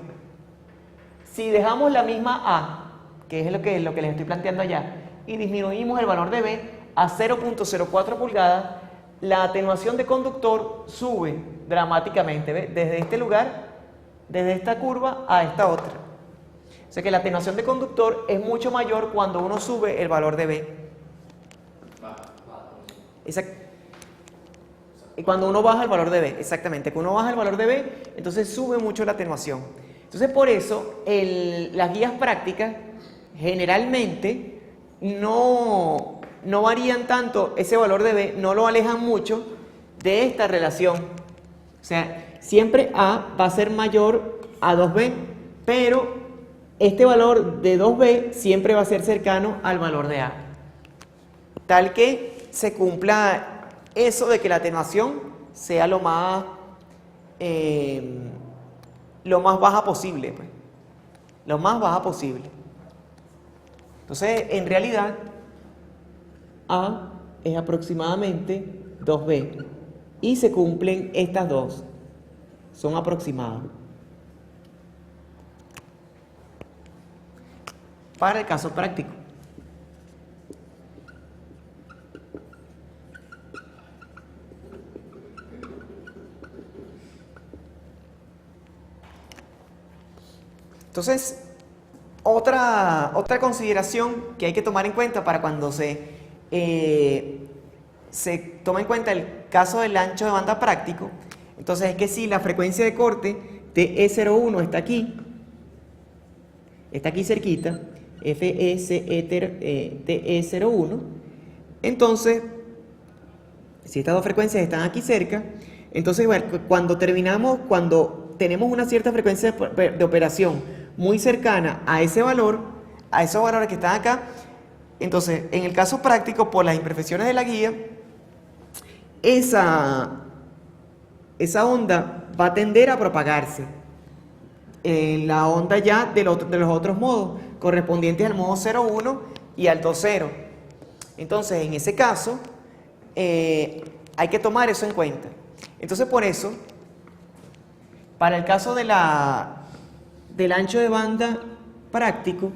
Si dejamos la misma A, que es lo que les estoy planteando allá, y disminuimos el valor de B a 0.04 pulgadas, la atenuación de conductor sube dramáticamente, ¿ve? Desde este lugar, desde esta curva a esta otra. O sea que la atenuación de conductor es mucho mayor cuando uno sube el valor de B. Y cuando uno baja el valor de B, exactamente, cuando uno baja el valor de B, entonces sube mucho la atenuación. Entonces por eso las guías prácticas generalmente no varían tanto ese valor de B, no lo alejan mucho de esta relación. O sea, siempre A va a ser mayor a 2B, pero este valor de 2B siempre va a ser cercano al valor de A. Tal que se cumpla eso de que la atenuación sea lo más baja posible, pues. Lo más baja posible. Entonces, en realidad, A es aproximadamente 2B y se cumplen estas dos. Son aproximadas. Para el caso práctico. Entonces, otra consideración que hay que tomar en cuenta para cuando se toma en cuenta el caso del ancho de banda práctico, entonces es que si la frecuencia de corte TE01 está aquí cerquita, TE01, entonces, si estas dos frecuencias están aquí cerca, entonces bueno, cuando tenemos una cierta frecuencia de operación muy cercana a ese valor, a esos valores que están acá, entonces en el caso práctico, por las imperfecciones de la guía, esa onda va a tender a propagarse en la onda ya de los otros modos, correspondientes al modo 0,1 y al 2,0. Entonces, en ese caso, hay que tomar eso en cuenta. Entonces, por eso, para el caso del ancho de banda práctico,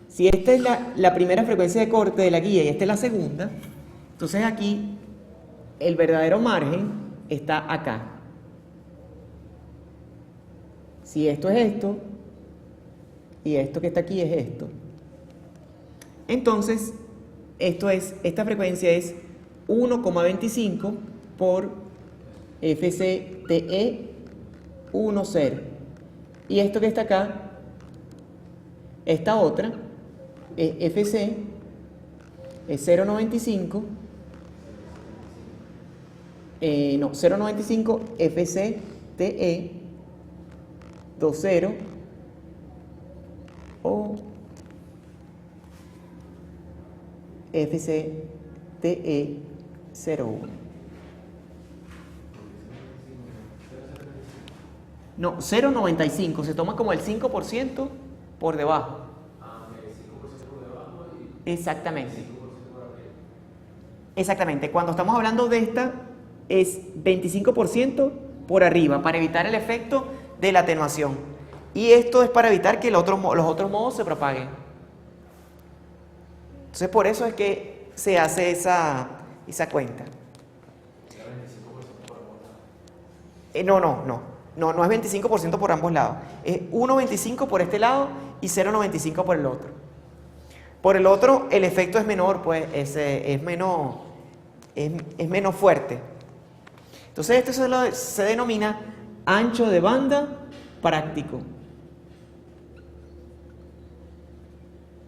si esta es la primera frecuencia de corte de la guía y esta es la segunda, entonces aquí el verdadero margen está acá. Si esto es esto y esto que está aquí es esto, entonces esta frecuencia es 1,25 por FCTE 10. Y esto que está acá, esta otra, FC es 0,95, 0,95 FCTE 20 o FCTE 01. No, 0,95 se toma como el 5% por debajo. Ah, ok, 5% por debajo y Exactamente. 5% por arriba. Exactamente. Cuando estamos hablando de esta, es 25% por arriba, para evitar el efecto de la atenuación. Y esto es para evitar que los otros modos se propaguen. Entonces, por eso es que se hace esa cuenta. No es 25% por ambos lados. Es 1,25 por este lado y 0,95 por el otro. Por el otro, el efecto es menor, pues es menos fuerte. Entonces, esto se denomina ancho de banda práctico.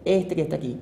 Este que está aquí.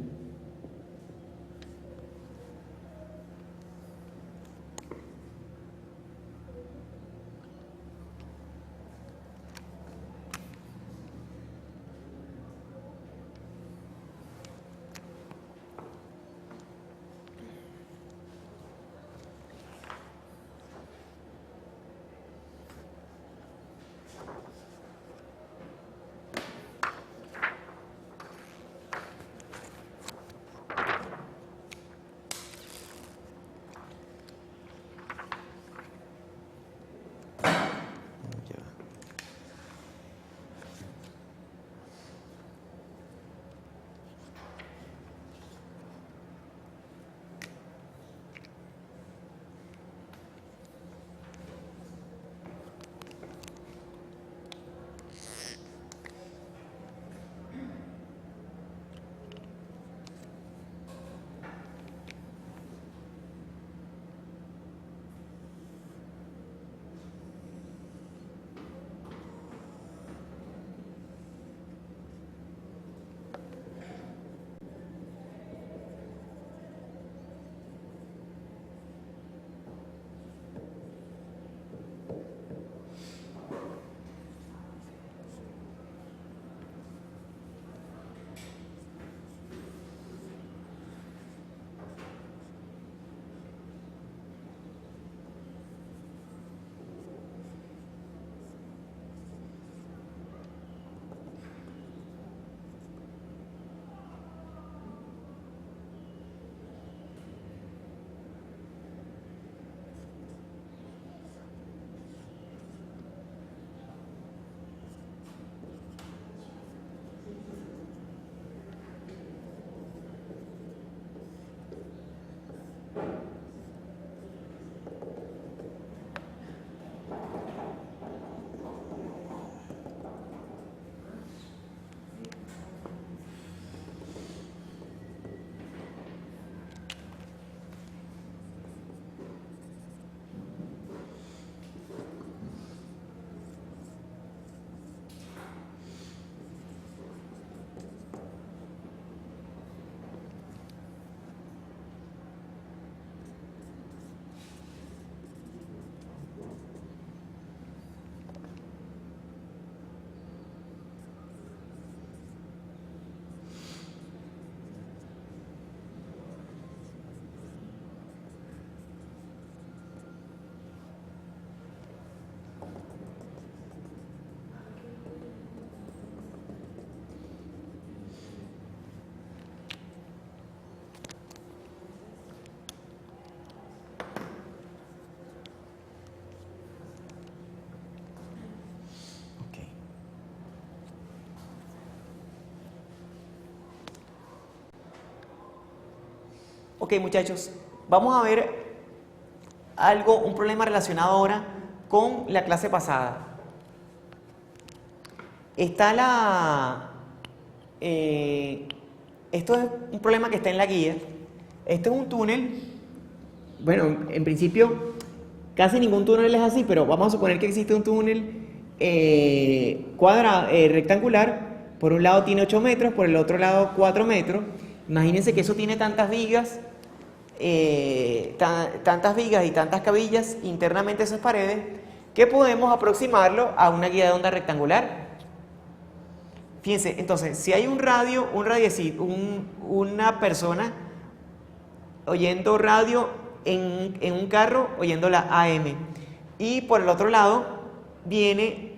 Ok, muchachos, vamos a ver un problema relacionado ahora con la clase pasada. Está esto es un problema que está en la guía. Este es un túnel. Bueno, en principio casi ningún túnel es así, pero vamos a suponer que existe un túnel rectangular. Por un lado tiene 8 metros, por el otro lado 4 metros. Imagínense que eso tiene tantas vigas, tantas vigas y tantas cabillas internamente esas paredes, que podemos aproximarlo a una guía de onda rectangular. Fíjense, entonces, si hay una persona oyendo radio en un carro, oyendo la AM, y por el otro lado viene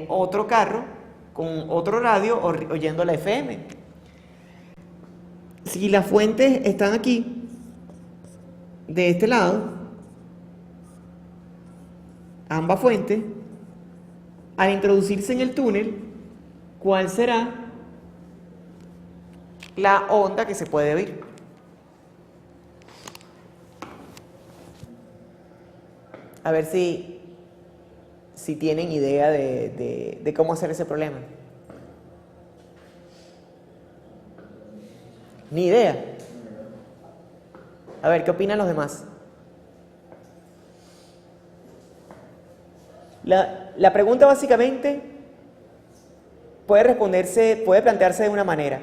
otro carro con otro radio oyendo la FM. Si las fuentes están aquí, de este lado, ambas fuentes, al introducirse en el túnel, ¿cuál será la onda que se puede oír? A ver si tienen idea de cómo hacer ese problema. Ni idea. A ver, ¿qué opinan los demás? La pregunta básicamente puede plantearse de una manera.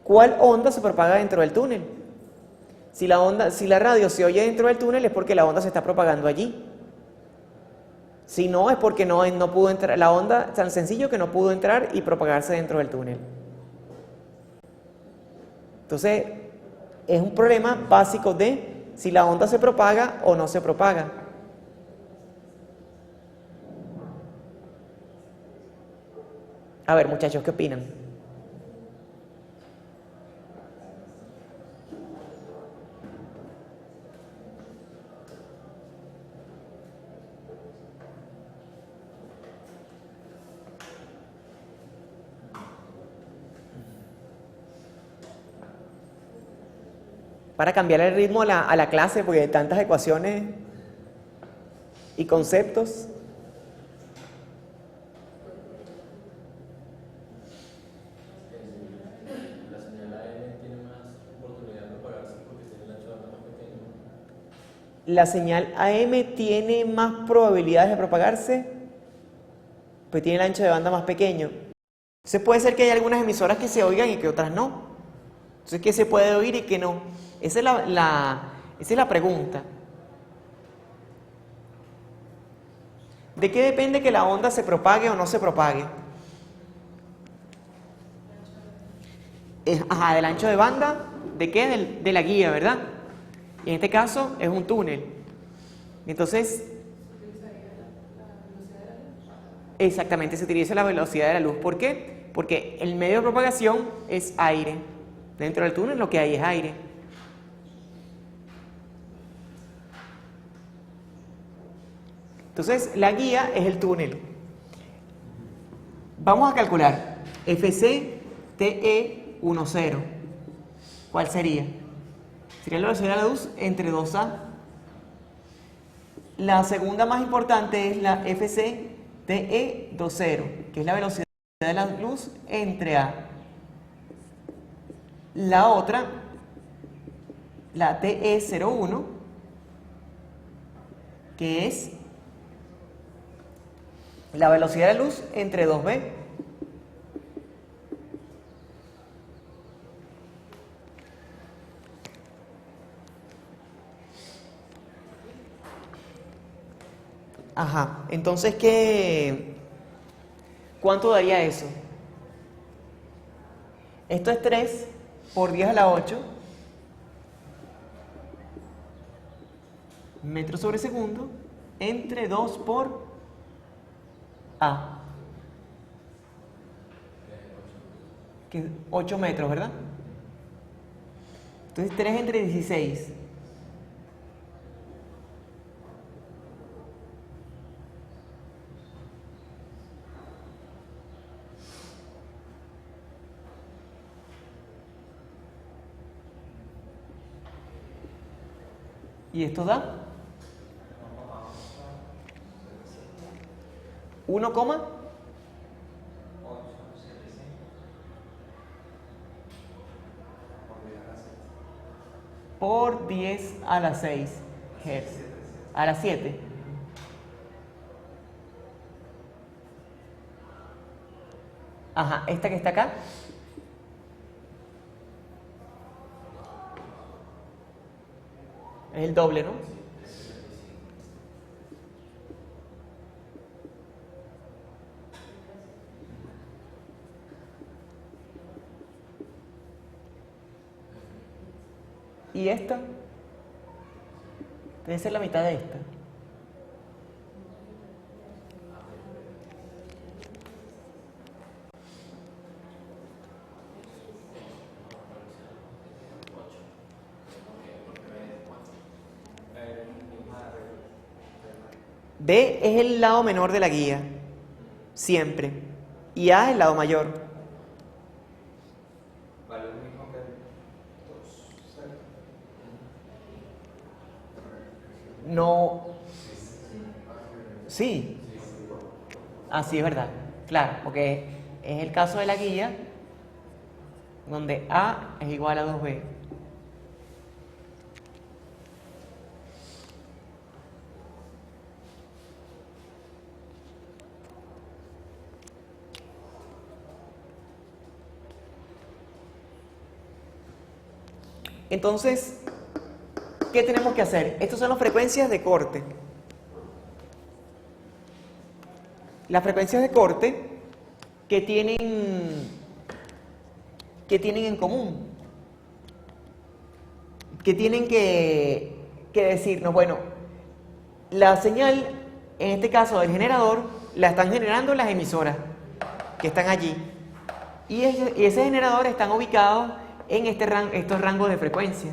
¿Cuál onda se propaga dentro del túnel? Si la radio se oye dentro del túnel es porque la onda se está propagando allí. Si no, es porque no pudo entrar, la onda tan sencillo que no pudo entrar y propagarse dentro del túnel. Entonces, es un problema básico de si la onda se propaga o no se propaga. A ver, muchachos, ¿qué opinan? Para cambiar el ritmo a la clase, porque hay tantas ecuaciones y conceptos. La señal AM tiene más oportunidad de propagarse porque tiene el ancho de banda más pequeño. La señal AM tiene más probabilidades de propagarse, pues tiene el ancho de banda más pequeño. Entonces puede ser que haya algunas emisoras que se oigan y que otras no. Entonces, ¿qué se puede oír y qué no? Esa es la pregunta. ¿De qué depende que la onda se propague o no se propague? Del ancho de banda, ¿de qué? De la guía, ¿verdad? Y en este caso es un túnel. Entonces, exactamente, se utiliza la velocidad de la luz. ¿Por qué? Porque el medio de propagación es aire. Dentro del túnel lo que hay es aire. Entonces, la guía es el túnel. Vamos a calcular FC TE 10. ¿Cuál sería? Sería la velocidad de la luz entre 2A. La segunda más importante es la FC TE 20, que es la velocidad de la luz entre A. La otra, la TE 01, que es la velocidad de la luz entre 2B. Entonces, ¿cuánto daría eso? Esto es 3 por 10 a la 8 metros sobre segundo entre 2 por A, que es 8 metros, ¿verdad? Entonces 3 entre 16. Y esto da 1, por 10 a la 6 Hz. A la 7. Ajá, esta que está acá. Es el doble, ¿no? Y esta debe ser la mitad de esta. B es el lado menor de la guía, siempre. Y A es el lado mayor. Vale, lo mismo que 2, No. Sí. Ah, sí, es verdad. Claro, porque es el caso de la guía donde A es igual a 2B. Entonces, ¿qué tenemos que hacer? Estas son las frecuencias de corte. Las frecuencias de corte que tienen en común, que tienen que decirnos, bueno, la señal, en este caso del generador, la están generando las emisoras que están allí. Y ese generador están ubicados en estos rangos de frecuencia.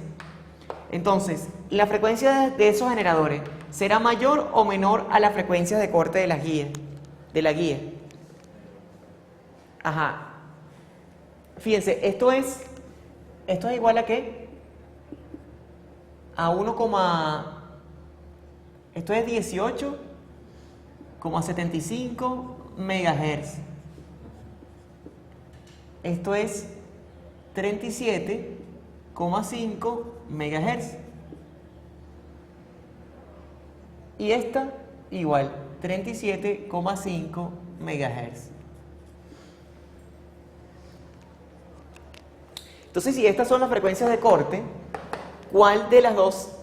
Entonces, la frecuencia de esos generadores será mayor o menor a la frecuencia de corte de la guía. Ajá. Fíjense, esto es igual a ¿qué? A 1, esto es 18,75 megahertz. Esto es 37,5 megahertz. Y esta igual, 37,5 megahertz. Entonces, si estas son las frecuencias de corte, ¿cuál de las dos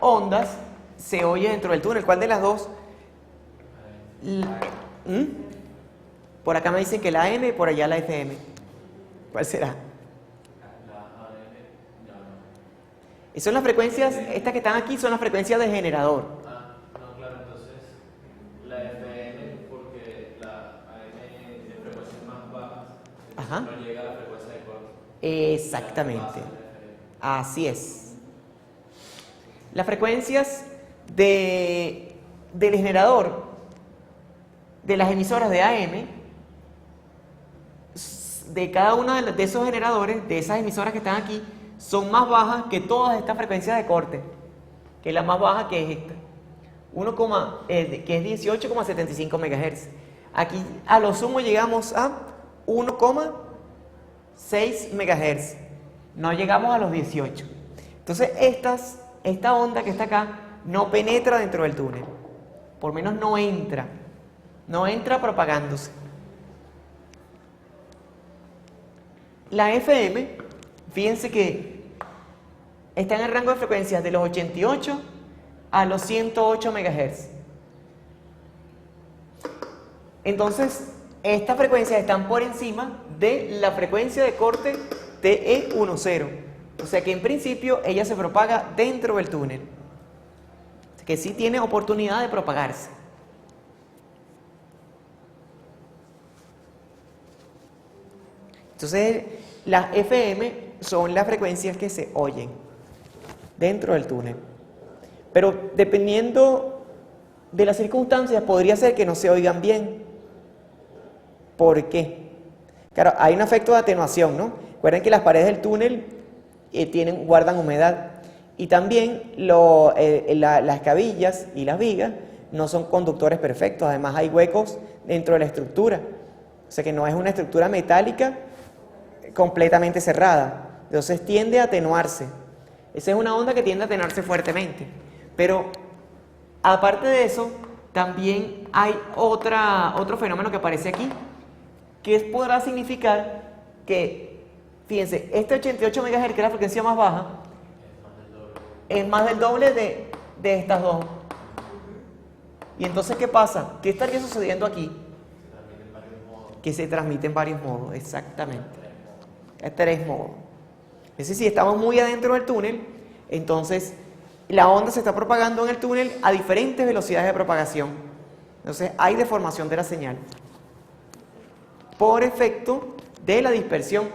ondas se oye dentro del túnel? ¿Cuál de las dos? Por acá me dicen que la AM, por allá la FM. ¿Cuál será? Y son las frecuencias, estas que están aquí son las frecuencias de generador. no, claro, entonces la FM, porque la AM tiene frecuencias más bajas, Ajá. no llega a la frecuencia de corte. Exactamente. Así es. Las frecuencias del generador, de las emisoras de AM, de cada uno de esos generadores, de esas emisoras que están aquí, son más bajas que todas estas frecuencias de corte, que es la más baja, que es esta, que es 18,75 MHz. Aquí a lo sumo llegamos a 1,6 MHz, no llegamos a los 18. Entonces esta onda que está acá no penetra dentro del túnel, por lo menos no entra propagándose. La FM, fíjense que está en el rango de frecuencias de los 88 a los 108 MHz. Entonces, estas frecuencias están por encima de la frecuencia de corte TE10. O sea que en principio ella se propaga dentro del túnel. O sea que sí tiene oportunidad de propagarse. Entonces, las FM son las frecuencias que se oyen dentro del túnel. Pero dependiendo de las circunstancias, podría ser que no se oigan bien. ¿Por qué? Claro, hay un efecto de atenuación, ¿no? Recuerden que las paredes del túnel guardan humedad. Y también las cabillas y las vigas no son conductores perfectos, además hay huecos dentro de la estructura, o sea que no es una estructura metálica completamente cerrada, entonces tiende a atenuarse. Esa es una onda que tiende a atenuarse fuertemente, pero aparte de eso, también hay otro fenómeno que aparece aquí, que podrá significar que, fíjense, este 88 MHz, que es la frecuencia más baja, es más del doble de estas dos. Y entonces, ¿qué pasa? ¿Qué estaría sucediendo aquí? Que se transmite en varios modos, exactamente. Hay 3 modos. Es decir, si estamos muy adentro del túnel, entonces la onda se está propagando en el túnel a diferentes velocidades de propagación. Entonces hay deformación de la señal por efecto de la dispersión.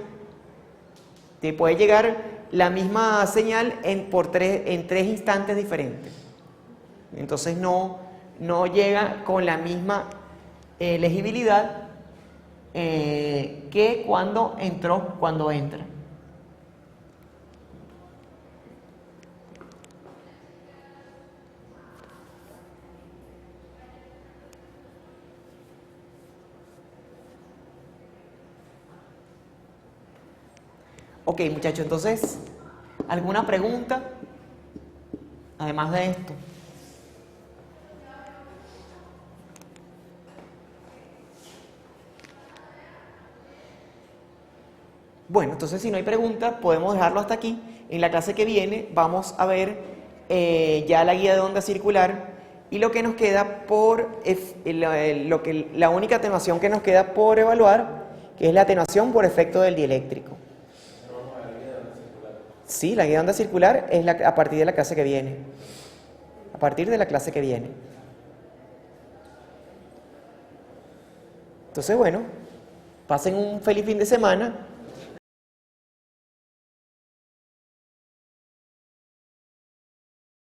Te puede llegar la misma señal en 3 instantes diferentes. Entonces no llega con la misma legibilidad que cuando entra. Ok, muchachos, entonces, ¿alguna pregunta? Además de esto. Bueno, entonces si no hay preguntas, podemos dejarlo hasta aquí. En la clase que viene vamos a ver ya la guía de onda circular y lo que nos queda la única atenuación que nos queda por evaluar, que es la atenuación por efecto del dieléctrico. Sí, la guía de onda circular es a partir de la clase que viene. A partir de la clase que viene. Entonces, bueno, pasen un feliz fin de semana.